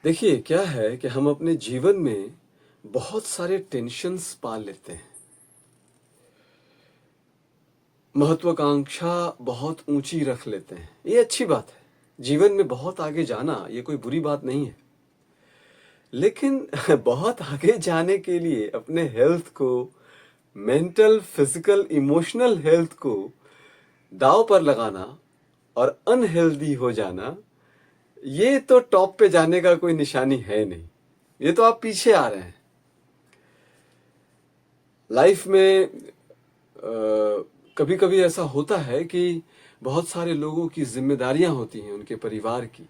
देखिए क्या है कि हम अपने जीवन में बहुत सारे टेंशन्स पाल लेते हैं। महत्वाकांक्षा बहुत ऊंची रख लेते हैं। ये अच्छी बात है। जीवन में बहुत आगे जाना ये कोई बुरी बात नहीं है। लेकिन बहुत आगे जाने के लिए अपने हेल्थ को, मेंटल, फिजिकल, इमोशनल हेल्थ को दांव पर लगाना और अनहेल्दी हो जाना, ये तो टॉप पे जाने का कोई निशानी है नहीं। ये तो आप पीछे आ रहे हैं। लाइफ में कभी कभी ऐसा होता है कि बहुत सारे लोगों की जिम्मेदारियां होती हैं, उनके परिवार की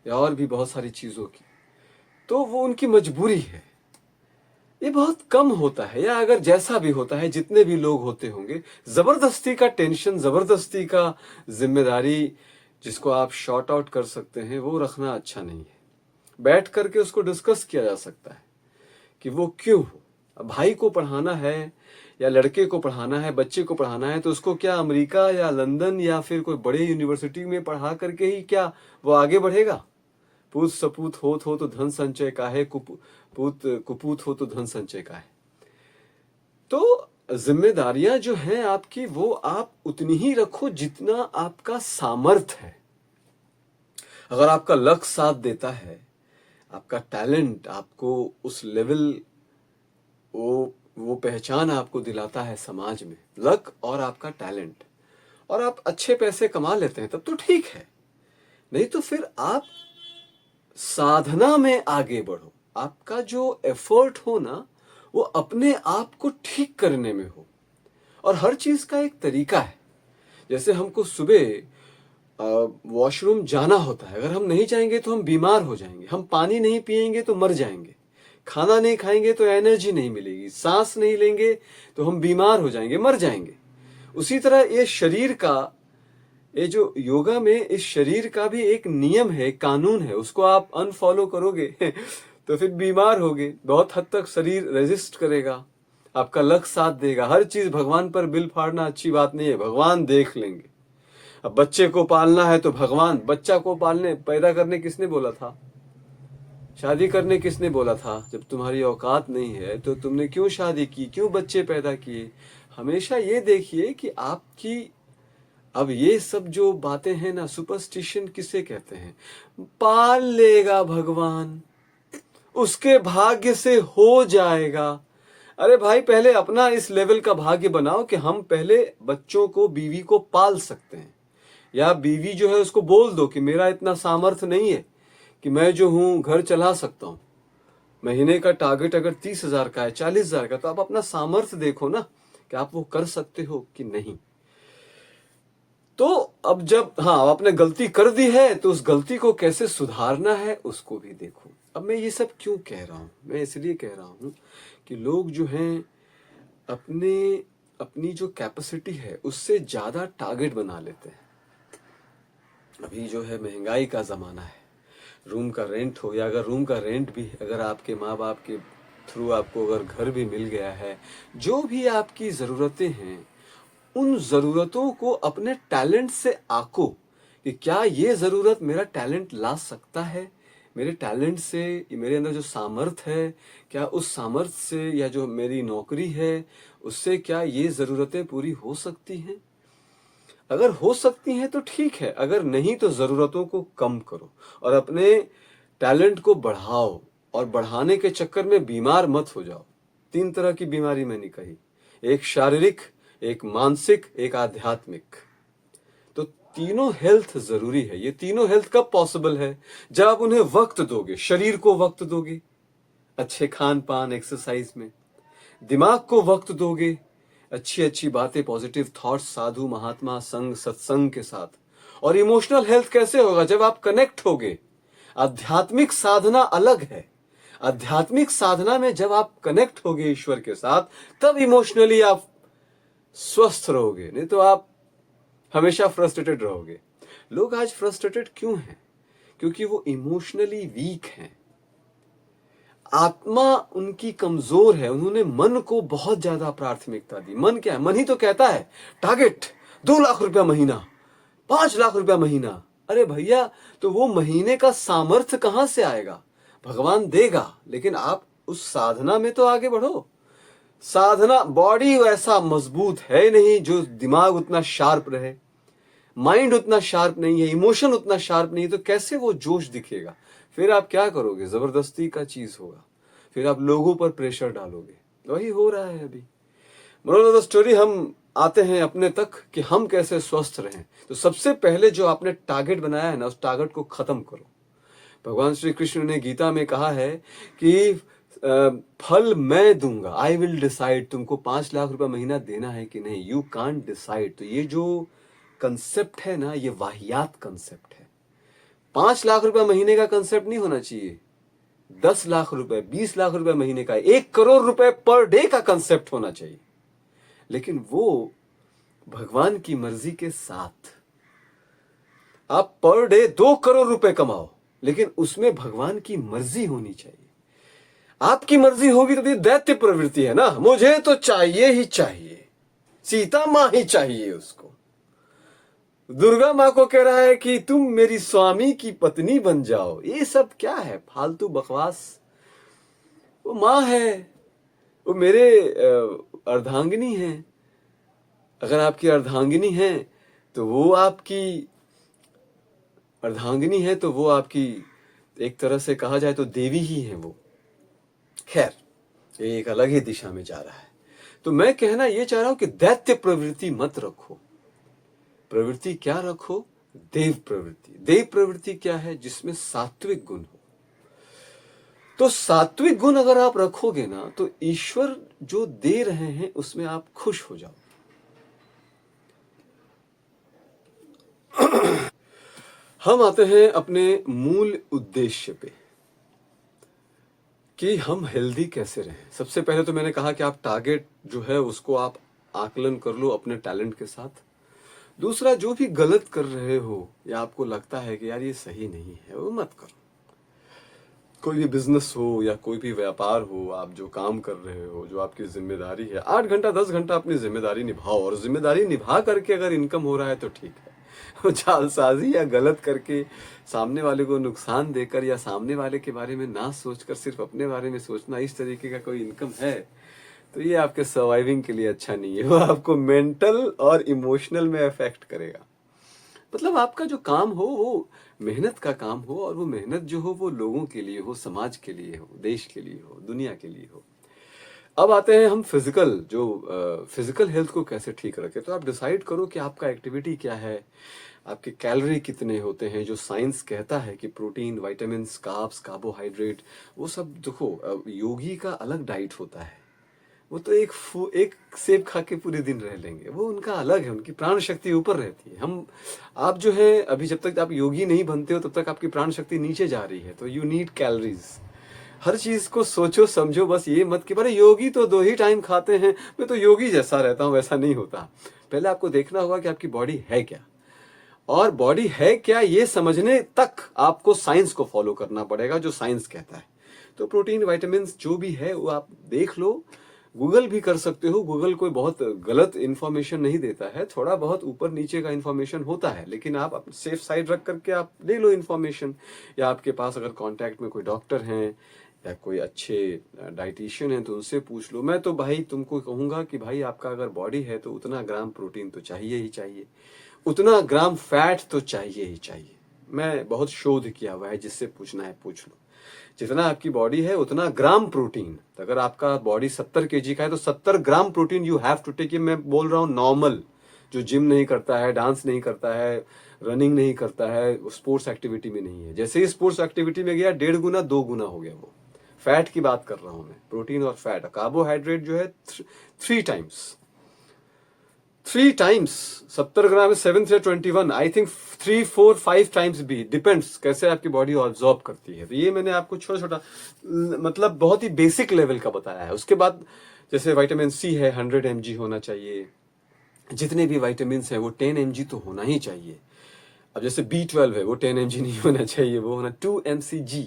या और भी बहुत सारी चीज़ों की, तो वो उनकी मजबूरी है। ये बहुत कम होता है, या अगर जैसा भी होता है, जितने भी लोग होते होंगे, जबरदस्ती का टेंशन, जबरदस्ती का जिम्मेदारी जिसको आप शॉर्ट आउट कर सकते हैं, वो रखना अच्छा नहीं है। बैठ करके उसको डिस्कस किया जा सकता है कि वो क्यों हो। अब भाई को पढ़ाना है या लड़के को पढ़ाना है, बच्चे को पढ़ाना है, तो उसको क्या अमेरिका या लंदन या फिर कोई बड़े यूनिवर्सिटी में पढ़ा करके ही क्या वो आगे बढ़ेगा? पूत सपूत होत हो तो धन संचय का है, पूत कुपूत हो तो धन संचय का है। तो जिम्मेदारियां जो हैं आपकी, वो आप उतनी ही रखो जितना आपका सामर्थ्य है। अगर आपका लक साथ देता है, आपका टैलेंट आपको उस लेवल, वो पहचान आपको दिलाता है समाज में, लक और आपका टैलेंट, और आप अच्छे पैसे कमा लेते हैं, तब तो ठीक है। नहीं तो फिर आप साधना में आगे बढ़ो। आपका जो एफर्ट हो ना, वो अपने आप को ठीक करने में हो। और हर चीज का एक तरीका है। जैसे हमको सुबह वॉशरूम जाना होता है, अगर हम नहीं जाएंगे तो हम बीमार हो जाएंगे। हम पानी नहीं पिएंगे तो मर जाएंगे। खाना नहीं खाएंगे तो एनर्जी नहीं मिलेगी। सांस नहीं लेंगे तो हम बीमार हो जाएंगे, मर जाएंगे। उसी तरह ये शरीर का, ये जो योगा में इस शरीर का भी एक नियम है, कानून है। उसको आप अनफॉलो करोगे तो फिर बीमार होगे। बहुत हद तक शरीर रेजिस्ट करेगा, आपका लक साथ देगा। हर चीज भगवान पर बिल फाड़ना अच्छी बात नहीं है, भगवान देख लेंगे। अब बच्चे को पालना है तो भगवान, बच्चा को पालने, पैदा करने किसने बोला था? शादी करने किसने बोला था? जब तुम्हारी औकात नहीं है तो तुमने क्यों शादी की, क्यों बच्चे पैदा किए? हमेशा ये देखिए कि आपकी, अब ये सब जो बातें हैं ना, सुपरस्टिशन किसे कहते हैं? पाल लेगा भगवान, उसके भाग्य से हो जाएगा। अरे भाई, पहले अपना इस लेवल का भाग्य बनाओ कि हम पहले बच्चों को, बीवी को पाल सकते हैं। या बीवी जो है उसको बोल दो कि मेरा इतना सामर्थ्य नहीं है कि मैं जो हूं घर चला सकता हूं। महीने का टारगेट अगर 30,000 का है, 40,000 का, तो आप अपना सामर्थ्य देखो ना कि आप वो कर सकते हो कि नहीं। तो अब जब, हाँ, आपने गलती कर दी है तो उस गलती को कैसे सुधारना है उसको भी देखो। अब मैं ये सब क्यों कह रहा हूं? मैं इसलिए कह रहा हूं कि लोग जो हैं अपनी जो कैपेसिटी है उससे ज्यादा टारगेट बना लेते हैं। अभी जो है महंगाई का जमाना है। रूम का रेंट हो, या अगर रूम का रेंट भी, अगर आपके माँ बाप के थ्रू आपको अगर घर भी मिल गया है, जो भी आपकी जरूरतें हैं, उन जरूरतों को अपने टैलेंट से आको कि क्या ये जरूरत मेरा टैलेंट ला सकता है? मेरे टैलेंट से, मेरे अंदर जो सामर्थ्य है, क्या उस सामर्थ्य से, या जो मेरी नौकरी है उससे क्या ये जरूरतें पूरी हो सकती हैं? अगर हो सकती हैं तो ठीक है, अगर नहीं तो जरूरतों को कम करो और अपने टैलेंट को बढ़ाओ। और बढ़ाने के चक्कर में बीमार मत हो जाओ। 3 तरह की बीमारी मैंने कही, एक शारीरिक, एक मानसिक, एक आध्यात्मिक। तो तीनों हेल्थ जरूरी है। ये तीनों हेल्थ कब पॉसिबल है? जब आप उन्हें वक्त दोगे, शरीर को वक्त दोगे अच्छे खान पान, एक्सरसाइज में, दिमाग को वक्त दोगे अच्छी अच्छी बातें, पॉजिटिव थॉट्स, साधु महात्मा संग, सत्संग के साथ। और इमोशनल हेल्थ कैसे होगा? जब आप कनेक्ट होगे। आध्यात्मिक साधना अलग है। आध्यात्मिक साधना में जब आप कनेक्ट होगे ईश्वर के साथ, तब इमोशनली आप स्वस्थ रहोगे, नहीं तो आप हमेशा फ्रस्ट्रेटेड रहोगे। लोग आज फ्रस्ट्रेटेड क्यों हैं? क्योंकि वो इमोशनली वीक हैं। आत्मा उनकी कमजोर है। उन्होंने मन को बहुत ज्यादा प्राथमिकता दी। मन क्या है? मन ही तो कहता है टारगेट 2 लाख रुपया महीना, 5 लाख रुपया महीना। अरे भैया, तो वो महीने का सामर्थ्य कहां से आएगा? भगवान देगा, लेकिन आप उस साधना में तो आगे बढ़ो। साधना, बॉडी वैसा मजबूत है नहीं जो दिमाग उतना शार्प रहे, माइंड उतना शार्प नहीं है, इमोशन उतना शार्प नहीं है, तो कैसे वो जोश दिखेगा? फिर आप क्या करोगे? जबरदस्ती का चीज होगा, फिर आप लोगों पर प्रेशर डालोगे। वही हो रहा है अभी। मोरल ऑफ द स्टोरी, हम आते हैं अपने तक कि हम कैसे स्वस्थ रहें। तो सबसे पहले जो आपने टारगेट बनाया है ना, उस टारगेट को खत्म करो। भगवान श्री कृष्ण ने गीता में कहा है कि फल मैं दूंगा, आई विल डिसाइड। तुमको 5 लाख रुपए महीना देना है कि नहीं, यू कांट डिसाइड। तो ये जो कंसेप्ट है ना, ये वाहियात कंसेप्ट है। 5 लाख रुपए महीने का कंसेप्ट नहीं होना चाहिए, 10 लाख रुपए, 20 लाख रुपए महीने का, 1 करोड़ रुपए पर डे का कंसेप्ट होना चाहिए। लेकिन वो भगवान की मर्जी के साथ। आप पर डे 2 करोड़ रुपए कमाओ, लेकिन उसमें भगवान की मर्जी होनी चाहिए। आपकी मर्जी होगी तो ये दैत्य प्रवृत्ति है ना, मुझे तो चाहिए ही चाहिए, सीता मां ही चाहिए उसको। दुर्गा मां को कह रहा है कि तुम मेरी स्वामी की पत्नी बन जाओ। ये सब क्या है? फालतू बकवास। वो मां है, वो मेरे अर्धांगिनी है। अगर आपकी अर्धांगिनी है तो वो आपकी अर्धांगिनी है, तो वो आपकी एक तरह से कहा जाए तो देवी ही है वो। खैर, एक अलग ही दिशा में जा रहा है। तो मैं कहना ये चाह रहा हूं कि दैत्य प्रवृत्ति मत रखो। प्रवृत्ति क्या रखो? देव प्रवृत्ति। देव प्रवृत्ति क्या है? जिसमें सात्विक गुण हो। तो सात्विक गुण अगर आप रखोगे ना, तो ईश्वर जो दे रहे हैं उसमें आप खुश हो जाओ। हम आते हैं अपने मूल उद्देश्य पे कि हम हेल्दी कैसे रहें। सबसे पहले तो मैंने कहा कि आप टारगेट जो है उसको आप आकलन कर लो अपने टैलेंट के साथ। दूसरा, जो भी गलत कर रहे हो या आपको लगता है कि यार ये सही नहीं है, वो मत करो। कोई भी बिजनेस हो या कोई भी व्यापार हो, आप जो काम कर रहे हो, जो आपकी जिम्मेदारी है, 8 घंटा 10 घंटा अपनी जिम्मेदारी निभाओ। और जिम्मेदारी निभा करके अगर इनकम हो रहा है तो ठीक है। जालसाजी या गलत करके सामने वाले को नुकसान देकर या सामने वाले के बारे में ना सोचकर सिर्फ अपने बारे में सोचना, इस तरीके का कोई इनकम है तो ये आपके सर्वाइविंग के लिए अच्छा नहीं है। वो आपको मेंटल और इमोशनल में अफेक्ट करेगा। मतलब आपका जो काम हो वो मेहनत का काम हो, और वो मेहनत जो हो वो लोगों के लिए हो, समाज के लिए हो, देश के लिए हो, दुनिया के लिए हो। अब आते हैं हम फिजिकल हेल्थ को कैसे ठीक रखें। तो आप डिसाइड करो कि आपका एक्टिविटी क्या है, आपके कैलोरी कितने होते हैं। जो साइंस कहता है कि प्रोटीन, विटामिन्स, कार्ब्स, कार्बोहाइड्रेट, वो सब देखो। योगी का अलग डाइट होता है। वो तो एक सेब खा के पूरे दिन रह लेंगे, वो उनका अलग है, उनकी प्राण शक्ति ऊपर रहती है। आप जो है अभी जब तक आप योगी नहीं बनते हो तब तक आपकी प्राण शक्ति नीचे जा रही है। तो यू नीड कैलोरीज। हर चीज को सोचो समझो, बस ये मत कि अरे योगी तो 2 ही टाइम खाते हैं, मैं तो योगी जैसा रहता हूं। वैसा नहीं होता। पहले आपको देखना होगा कि आपकी बॉडी है क्या, और बॉडी है क्या ये समझने तक आपको साइंस को फॉलो करना पड़ेगा, जो साइंस कहता है। तो प्रोटीन, विटामिन जो भी है वो आप देख लो। गूगल भी कर सकते हो। गूगल कोई बहुत गलत इन्फॉर्मेशन नहीं देता है, थोड़ा बहुत ऊपर नीचे का इन्फॉर्मेशन होता है, लेकिन आप सेफ साइड रख करके आप ले लो इन्फॉर्मेशन। या आपके पास अगर कांटेक्ट में कोई डॉक्टर हैं या कोई अच्छे डाइटिशियन हैं तो उनसे पूछ लो। मैं तो भाई तुमको कहूंगा कि भाई आपका अगर बॉडी है तो उतना ग्राम प्रोटीन तो चाहिए ही चाहिए, उतना ग्राम फैट तो चाहिए ही चाहिए। मैं बहुत शोध किया हुआ है, जिससे पूछना है पूछ लो। जितना आपकी बॉडी है उतना ग्राम प्रोटीन। अगर आपका बॉडी 70 kg का है तो 70 gram protein you have to take. ये मैं बोल रहा हूँ नॉर्मल, जो जिम नहीं करता है, डांस नहीं करता है, रनिंग नहीं करता है, स्पोर्ट्स एक्टिविटी में नहीं है। जैसे ही स्पोर्ट्स एक्टिविटी में गया 1.5 गुना 2 गुना हो गया। वो फैट की बात कर रहा हूं मैं, प्रोटीन और फैट। कार्बोहाइड्रेट जो है 3 टाइम्स 70 ग्राम में 7 से 21, आई थिंक 3, 4, 5 टाइम्स भी, डिपेंड्स कैसे आपकी बॉडी ऑब्जॉर्ब करती है। तो ये मैंने आपको छोटा छोटा मतलब बहुत ही बेसिक लेवल का बताया है। उसके बाद जैसे विटामिन सी है 100 mg होना चाहिए। जितने भी विटामिन है वो 10 mg तो होना ही चाहिए। अब जैसे B12 है वो 10 mg नहीं होना चाहिए, वो होना 2 mcg।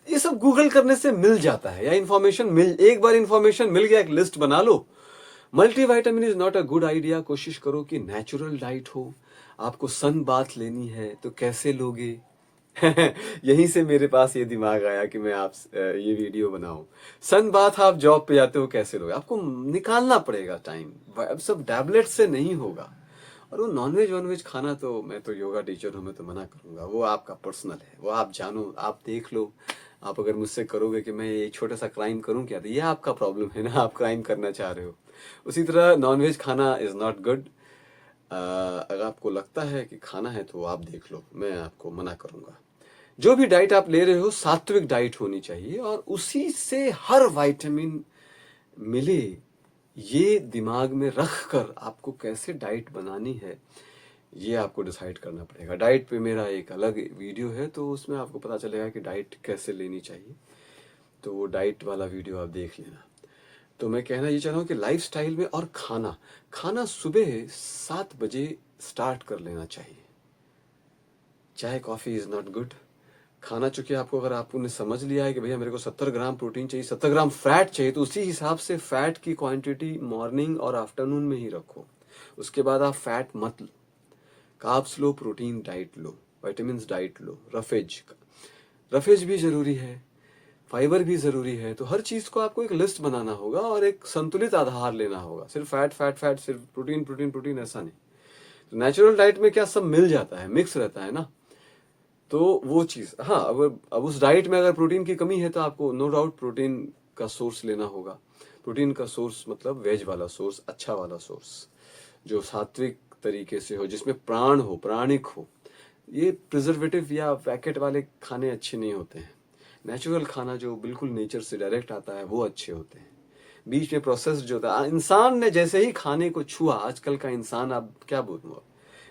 ये सब गूगल करने से मिल जाता है, या एक बार इंफॉर्मेशन मिल गया, एक लिस्ट बना लो। Multivitamin is not a good idea. कोशिश करो कि नेचुरल डाइट हो। आपको सन बाथ लेनी है तो कैसे लोगे? यहीं से मेरे पास ये दिमाग आया कि मैं आप ये वीडियो बनाऊं। सन बाथ आप जॉब पे जाते हो कैसे लोगे? आपको निकालना पड़ेगा टाइम, अब सब टैबलेट से नहीं होगा। और वो नॉनवेज वॉनवेज खाना तो मैं तो योगा टीचर हूँ, मैं तो मना करूंगा। वो आपका पर्सनल है, वो आप जानो, आप देख लो। आप अगर मुझसे करोगे कि मैं ये छोटा सा क्राइम करूं क्या, तो ये आपका प्रॉब्लम है ना, आप क्राइम करना चाह रहे हो। उसी तरह नॉनवेज खाना इज़ नॉट गुड। अगर आपको लगता है कि खाना है तो आप देख लो, मैं आपको मना करूंगा। जो भी डाइट आप ले रहे हो सात्विक डाइट होनी चाहिए, और उसी से हर विटामिन मिले, ये दिमाग में रख कर आपको कैसे डाइट बनानी है ये आपको डिसाइड करना पड़ेगा। डाइट पे मेरा एक अलग वीडियो है, तो उसमें आपको पता चलेगा कि डाइट कैसे लेनी चाहिए, तो वो डाइट वाला वीडियो आप देख लेना। तो मैं कहना ये चाह रहा हूँ कि लाइफस्टाइल में, और खाना खाना सुबह 7 बजे स्टार्ट कर लेना चाहिए। चाय कॉफ़ी इज़ नॉट गुड। खाना चूंकि आपको, अगर आपने समझ लिया है कि भैया मेरे को 70 ग्राम प्रोटीन चाहिए, 70 ग्राम फैट चाहिए, तो उसी हिसाब से फैट की क्वांटिटी मॉर्निंग और आफ्टरनून में ही रखो। उसके बाद आप फैट मत लो, कार्ब्स लो, प्रोटीन डाइट लो, विटामिन्स डाइट लो, रफेज रफेज भी ज़रूरी है, फाइबर भी ज़रूरी है। तो हर चीज़ को आपको एक लिस्ट बनाना होगा और एक संतुलित आधार लेना होगा। सिर्फ फैट फैट फैट, सिर्फ प्रोटीन प्रोटीन प्रोटीन, ऐसा नहीं। तो नेचुरल डाइट में क्या सब मिल जाता है, मिक्स रहता है ना, तो वो चीज़। हाँ, अब उस डाइट में अगर प्रोटीन की कमी है तो आपको नो डाउट प्रोटीन का सोर्स लेना होगा। प्रोटीन का सोर्स मतलब वेज वाला सोर्स, अच्छा वाला सोर्स, जो सात्विक तरीके से हो, जिसमें प्राण हो, प्राणिक हो। ये प्रिजर्वेटिव या पैकेट वाले खाने अच्छे नहीं होते हैं। नेचुरल खाना जो बिल्कुल नेचर से डायरेक्ट आता है वो अच्छे होते हैं। बीच में प्रोसेस जो था, इंसान ने जैसे ही खाने को छुआ, आजकल का इंसान, अब क्या बोलूँ, अब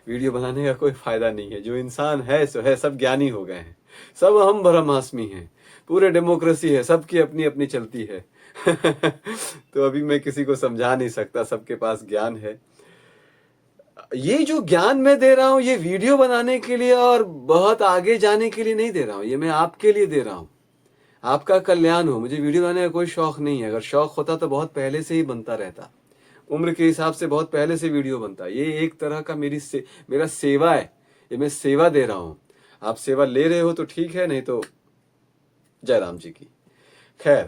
वीडियो बनाने का कोई फायदा नहीं है। जो इंसान है सो है, सब ज्ञानी हो गए हैं, सब हम ब्रह्मास्मि हैं, पूरे डेमोक्रेसी है, सबकी अपनी अपनी चलती है। तो अभी मैं किसी को समझा नहीं सकता, सबके पास ज्ञान है। ये जो ज्ञान मैं दे रहा हूँ, ये वीडियो बनाने के लिए और बहुत आगे जाने के लिए नहीं दे रहा हूँ, ये मैं आपके लिए दे रहा हूँ, आपका कल्याण हो। मुझे वीडियो बनाने का कोई शौक नहीं है। अगर शौक होता तो बहुत पहले से ही बनता रहता, उम्र के हिसाब से बहुत पहले से वीडियो बनता। ये एक तरह का मेरा सेवा है, ये मैं सेवा दे रहा हूँ। आप सेवा ले रहे हो तो ठीक है, नहीं तो जय राम जी की। खैर,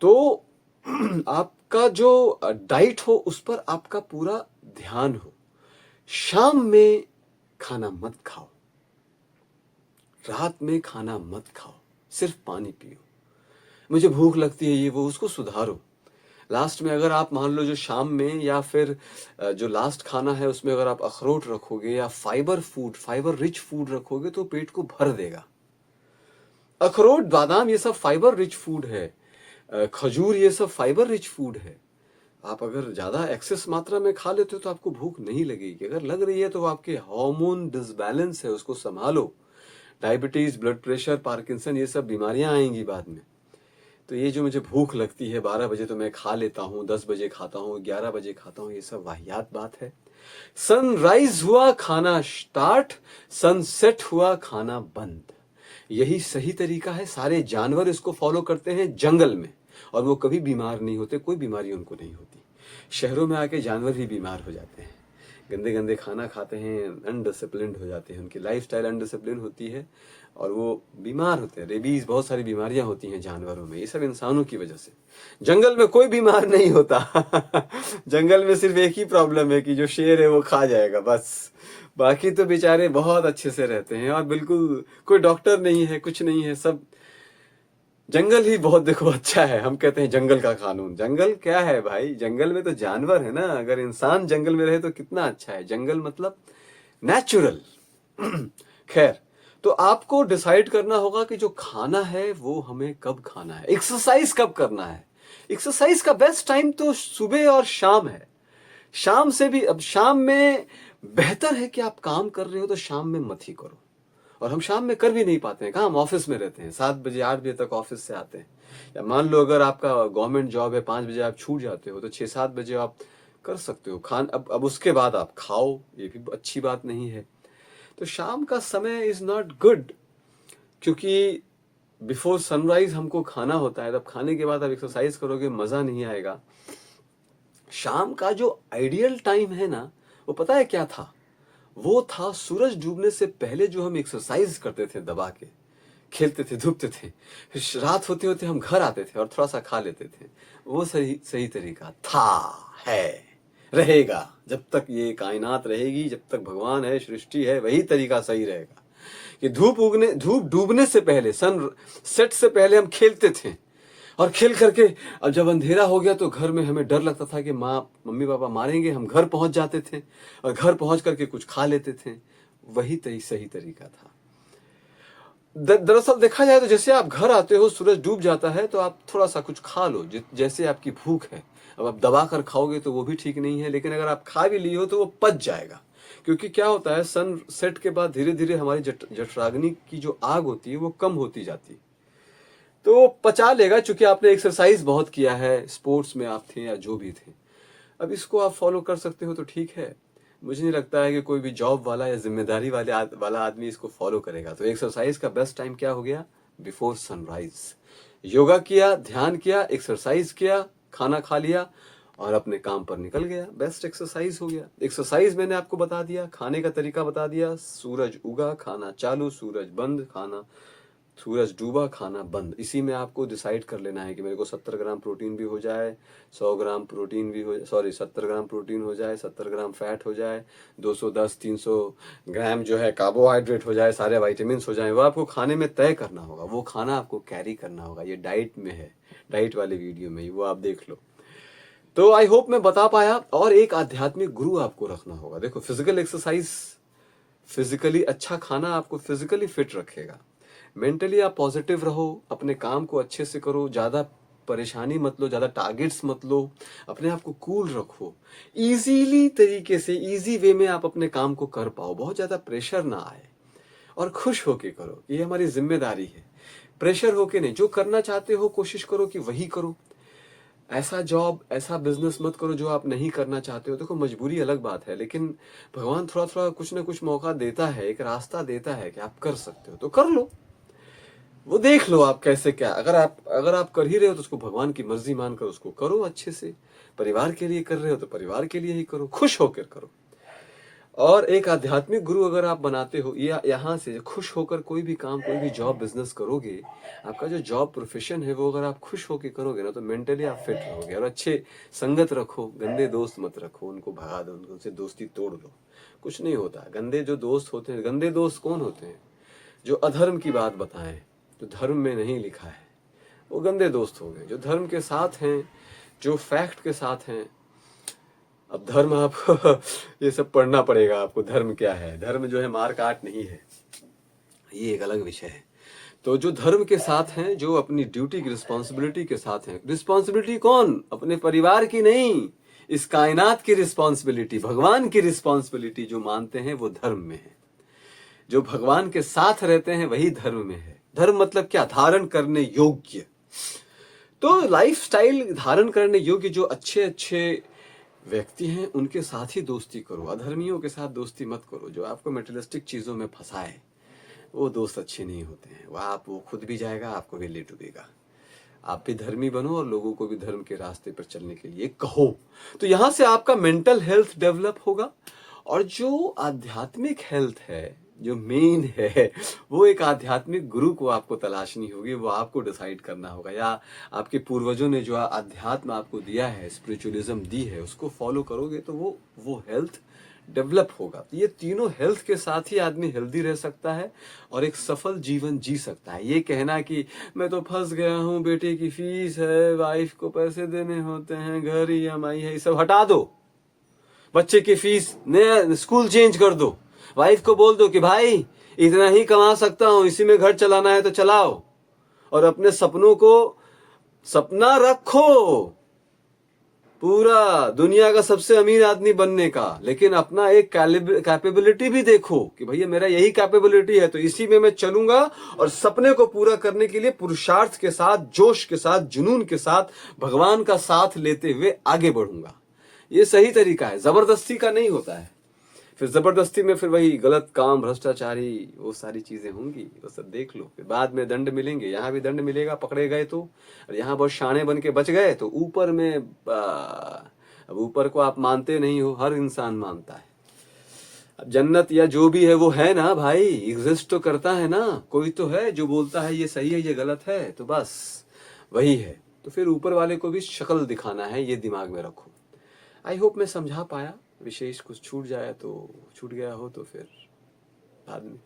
तो आपका जो डाइट हो उस पर आपका पूरा ध्यान हो। शाम में खाना मत खाओ, रात में खाना मत खाओ, सिर्फ पानी पियो। मुझे भूख लगती है ये वो, उसको सुधारो। लास्ट में अगर आप मान लो जो शाम में, या फिर जो लास्ट खाना है उसमें अगर आप अखरोट रखोगे या फाइबर रिच फूड रखोगे तो पेट को भर देगा। अखरोट, बादाम, ये सब फाइबर रिच फूड है। खजूर, ये सब फाइबर रिच फूड है। आप अगर ज़्यादा एक्सेस मात्रा में खा लेते हो तो आपको भूख नहीं लगेगी। अगर लग रही है तो आपके हार्मोन डिसबैलेंस है, उसको संभालो। डायबिटीज़, ब्लड प्रेशर, पार्किंसन, ये सब बीमारियां आएंगी बाद में। तो ये जो मुझे भूख लगती है 12 बजे तो मैं खा लेता हूँ, 10 बजे खाता हूँ, 11 बजे खाता हूँ, ये सब वाहियात बात है। सनराइज हुआ खाना स्टार्ट, सनसेट हुआ खाना बंद, यही सही तरीका है। सारे जानवर इसको फॉलो करते हैं जंगल में, और वो कभी बीमार नहीं होते, कोई बीमारी उनको नहीं होती। शहरों में आके जानवर ही बीमार हो जाते हैं, गंदे गंदे खाना खाते हैं, अनडिसिप्लिन्ड हो जाते हैं, उनकी लाइफस्टाइल अनडिसिप्लिन होती है और वो बीमार होते हैं। रेबीज, बहुत सारी बीमारियां होती हैं जानवरों में, ये सब इंसानों की वजह से। जंगल में कोई बीमार नहीं होता। जंगल में सिर्फ एक ही प्रॉब्लम है कि जो शेर है वो खा जाएगा, बस। बाकी तो बेचारे बहुत अच्छे से रहते हैं, और बिल्कुल कोई डॉक्टर नहीं है, कुछ नहीं है, सब जंगल ही बहुत देखो अच्छा है। हम कहते हैं जंगल का कानून, जंगल क्या है भाई, जंगल में तो जानवर है ना। अगर इंसान जंगल में रहे तो कितना अच्छा है। जंगल मतलब नेचुरल। खैर, तो आपको डिसाइड करना होगा कि जो खाना है वो हमें कब खाना है, एक्सरसाइज कब करना है। एक्सरसाइज का बेस्ट टाइम तो सुबह और शाम है। शाम से भी, अब शाम में बेहतर है कि आप काम कर रहे हो तो शाम में मत ही करो। और हम शाम में कर भी नहीं पाते हैं, कहाँ, हम ऑफिस में रहते हैं, 7 बजे 8 बजे तक ऑफिस से आते हैं। या मान लो अगर आपका गवर्नमेंट जॉब है, 5 बजे आप छूट जाते हो, तो 6-7 बजे आप कर सकते हो खान। अब उसके बाद आप खाओ, ये भी अच्छी बात नहीं है। तो शाम का समय इज नॉट गुड, क्योंकि बिफोर सनराइज हमको खाना होता है, तब खाने के बाद आप एक्सरसाइज करोगे, मजा नहीं आएगा। शाम का जो आइडियल टाइम है ना, वो पता है क्या था? वो था सूरज डूबने से पहले जो हम एक्सरसाइज करते थे दबा के, खेलते थे, धूपते थे, फिर रात होते होते हम घर आते थे और थोड़ा सा खा लेते थे। वो सही सही तरीका था, है, रहेगा। जब तक ये कायनात रहेगी, जब तक भगवान है, सृष्टि है, वही तरीका सही रहेगा कि धूप डूबने से पहले, सन सेट से पहले हम खेलते थे। और खेल करके अब जब अंधेरा हो गया तो घर में हमें डर लगता था कि मम्मी पापा मारेंगे, हम घर पहुंच जाते थे और घर पहुंच करके कुछ खा लेते थे। वही सही तरीका था। दरअसल देखा जाए तो जैसे आप घर आते हो, सूरज डूब जाता है तो आप थोड़ा सा कुछ खा लो, जैसे आपकी भूख है। अब आप दबा कर खाओगे तो वो भी ठीक नहीं है, लेकिन अगर आप खा भी लिए हो तो वो पच जाएगा। क्योंकि क्या होता है, सन सेट के बाद धीरे धीरे हमारी जठराग्नि की जो आग होती है वो कम होती जाती है, तो पचा लेगा। चूंकि आपने एक्सरसाइज बहुत किया है, स्पोर्ट्स में आप थे या जो भी थे, अब इसको आप फॉलो कर सकते हो तो ठीक है। मुझे नहीं लगता है कि कोई भी जॉब वाला या जिम्मेदारी वाला आदमी इसको फॉलो करेगा। तो एक्सरसाइज का बेस्ट टाइम क्या हो गया? Before sunrise. योगा किया, ध्यान किया, एक्सरसाइज किया, खाना खा लिया और अपने काम पर निकल गया, बेस्ट एक्सरसाइज हो गया। एक्सरसाइज मैंने आपको बता दिया, खाने का तरीका बता दिया, सूरज उगा खाना चालू, सूरज बंद खाना, सूरज डूबा खाना बंद। इसी में आपको डिसाइड कर लेना है कि मेरे को 70 ग्राम प्रोटीन भी हो जाए, 100 ग्राम प्रोटीन भी हो, 70 ग्राम प्रोटीन हो जाए, 70 ग्राम फैट हो जाए, 210 300 ग्राम जो है कार्बोहाइड्रेट हो जाए, सारे वाइटामिन हो जाए। वो आपको खाने में तय करना होगा, वो खाना आपको कैरी करना होगा। ये डाइट में है, डाइट वाले वीडियो में ही, वो आप देख लो। तो आई होप मैं बता पाया। और एक आध्यात्मिक गुरु आपको रखना होगा। देखो, फिजिकल एक्सरसाइज, फिजिकली अच्छा खाना आपको फिजिकली फिट रखेगा। मेंटली आप पॉजिटिव रहो, अपने काम को अच्छे से करो, ज़्यादा परेशानी मत लो, ज़्यादा टारगेट्स मत लो, अपने आप को कूल रखो, इजीली तरीके से, इजी वे में आप अपने काम को कर पाओ, बहुत ज़्यादा प्रेशर ना आए और खुश होके करो। ये हमारी जिम्मेदारी है। प्रेशर होके नहीं, जो करना चाहते हो कोशिश करो कि वही करो। ऐसा जॉब, ऐसा बिजनेस मत करो जो आप नहीं करना चाहते हो। देखो, मजबूरी अलग बात है, लेकिन भगवान थोड़ा थोड़ा कुछ ना कुछ मौका देता है, एक रास्ता देता है कि आप कर सकते हो तो कर लो। वो देख लो आप कैसे क्या, अगर आप कर ही रहे हो तो उसको भगवान की मर्जी मानकर उसको करो अच्छे से। परिवार के लिए कर रहे हो तो परिवार के लिए ही करो, खुश होकर करो। और एक आध्यात्मिक गुरु अगर आप बनाते हो, या यहाँ से खुश होकर कोई भी काम, कोई भी जॉब बिजनेस करोगे, आपका जो जॉब प्रोफेशन है वो अगर आप खुश होकर करोगे ना, तो मेंटली आप फिट रहोगे। और अच्छे संगत रखो, गंदे दोस्त मत रखो, उनको भगा दो, उनसे दोस्ती तोड़ लो, कुछ नहीं होता। गंदे जो दोस्त होते हैं, गंदे दोस्त कौन होते हैं? जो अधर्म की बात बताएं, जो धर्म में नहीं लिखा है, वो गंदे दोस्त हो गए। जो धर्म के साथ हैं, जो फैक्ट के साथ हैं, अब धर्म आपको ये सब पढ़ना पड़ेगा आपको, धर्म क्या है। धर्म जो है मार काट नहीं है, ये एक अलग विषय है। तो जो धर्म के साथ हैं, जो अपनी ड्यूटी की रिस्पॉन्सिबिलिटी के साथ हैं, रिस्पॉन्सिबिलिटी कौन? अपने परिवार की नहीं, इस कायनात की रिस्पॉन्सिबिलिटी, भगवान की रिस्पॉन्सिबिलिटी जो मानते हैं वो धर्म में है। जो भगवान के साथ रहते हैं वही धर्म में है। धर्म मतलब क्या? धारण करने योग्य। तो लाइफस्टाइल धारण करने योग्य जो अच्छे अच्छे व्यक्ति हैं, उनके साथ ही दोस्ती करो। अधर्मियों के साथ दोस्ती मत करो, जो आपको मेटेरियलिस्टिक चीजों में फंसाए। वो दोस्त अच्छे नहीं होते हैं। वो खुद भी जाएगा, आपको भी ले डूबेगा। आप भी धर्मी बनो और लोगों को भी धर्म के रास्ते पर चलने के लिए कहो। तो यहां से आपका मेंटल हेल्थ डेवलप होगा। और जो आध्यात्मिक हेल्थ है, जो मेन है, वो एक आध्यात्मिक गुरु को आपको तलाशनी होगी, वो आपको डिसाइड करना होगा। या आपके पूर्वजों ने जो अध्यात्म आपको दिया है, स्पिरिचुअलिज्म दी है, उसको फॉलो करोगे तो वो हेल्थ डेवलप होगा। ये तीनों हेल्थ के साथ ही आदमी हेल्दी रह सकता है और एक सफल जीवन जी सकता है। ये कहना कि मैं तो फंस गया हूँ, बेटे की फीस है, वाइफ को पैसे देने होते हैं, घर EMI है, ये सब हटा दो। बच्चे की फीस, नया स्कूल चेंज कर दो। वाइफ को बोल दो कि भाई इतना ही कमा सकता हूं, इसी में घर चलाना है तो चलाओ। और अपने सपनों को, सपना रखो पूरा दुनिया का सबसे अमीर आदमी बनने का, लेकिन अपना एक कैपेबिलिटी भी देखो कि भैया मेरा यही कैपेबिलिटी है तो इसी में मैं चलूंगा। और सपने को पूरा करने के लिए पुरुषार्थ के साथ, जोश के साथ, जुनून के साथ, भगवान का साथ लेते हुए आगे बढ़ूंगा। ये सही तरीका है, जबरदस्ती का नहीं होता है। फिर जबरदस्ती में फिर वही गलत काम, भ्रष्टाचारी, वो सारी चीजें होंगी, वो सब देख लो। फिर बाद में दंड मिलेंगे, यहाँ भी दंड मिलेगा पकड़े गए तो। और यहाँ बहुत शाणे बन के बच गए तो ऊपर में अब ऊपर को आप मानते नहीं हो, हर इंसान मानता है। अब जन्नत या जो भी है वो है ना भाई, एग्जिस्ट तो करता है ना, कोई तो है जो बोलता है ये सही है ये गलत है, तो बस वही है। तो फिर ऊपर वाले को भी शक्ल दिखाना है, ये दिमाग में रखो। आई होप मैं समझा पाया, विशेष कुछ छूट जाए तो छूट गया हो तो फिर बाद में